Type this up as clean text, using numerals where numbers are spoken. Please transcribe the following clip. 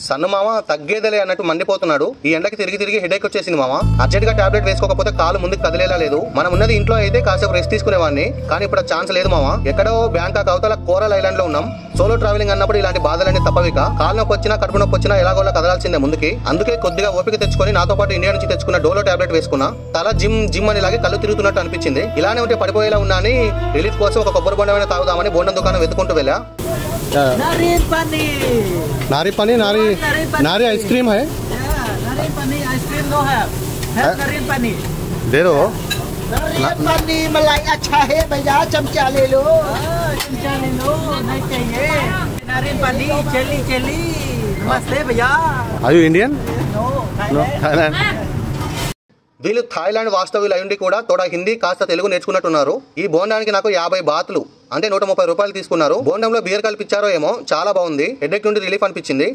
సన్ను మామ తగ్గేదలే అన్నట్టు మండిపోతున్నాడు. ఈ ఎండకి తిరిగి తిరిగి హెడేక్ వచ్చేసింది మామ. అర్జెంట్ గా టాబ్లెట్ వేసుకోకపోతే కాలు ముందుకు కదిలేలా లేదు. మనం ఉన్నది ఇంట్లో అయితే కాసేపు రెస్ట్ తీసుకునేవాడిని, కానీ ఇప్పుడు ఛాన్స్ లేదు మామ. ఎక్కడో బ్యాంకాక్ అవతల కోరల్ ఐలాండ్ లో ఉన్నాం. సోలో ట్రావెలింగ్ అన్నప్పుడు ఇలాంటి బాధలన్నీ తప్పవిక. కాలు నొప్పి వచ్చినా కడుపు నొప్పి వచ్చినా ఎలాగోలా కదలాల్సిందే ముందుకి. అందుకే కొద్దిగా ఓపిక తెచ్చుకొని నాతో పాటు ఇండియా నుంచి తెచ్చుకున్న డోలో టాబ్లెట్ వేసుకున్నా. తల జిమ్ అని లాగే కళ్ళు తిరుగుతున్నట్టు అనిపించింది. ఇలానే ఉంటే పడిపోయేలా ఉన్నా అని రిలీఫ్ కోసం ఒక కొబ్బరి బొండమైనా తాగుదామని బోండం దుకాణం వెతుకుంటూ వెళ్ళా. नारी पानी नारी आइसक्रीम है। नारी पानी आइसक्रीम नो है नारी पानी दे दो। नारी पानी मलाई अच्छा है भैया, चमचा ले लो नहीं चाहिए। नारी पानी चली नमस्ते भैया। Are you Indian? No Thailand. వీళ్ళు థాయిలాండ్ వాస్తవ్యులు అయ్యుండి కూడా తోడా హిందీ కాస్త తెలుగు నేర్చుకున్నట్టున్నారు. ఈ బోండానికి నాకు 50 బాతులు అంటే 130 రూపాయలు తీసుకున్నారు. బోండంలో బియర్ కలిపిచ్చారో ఏమో, చాలా బాగుంది. హెడేక్ నుండి రిలీఫ్ అనిపించింది.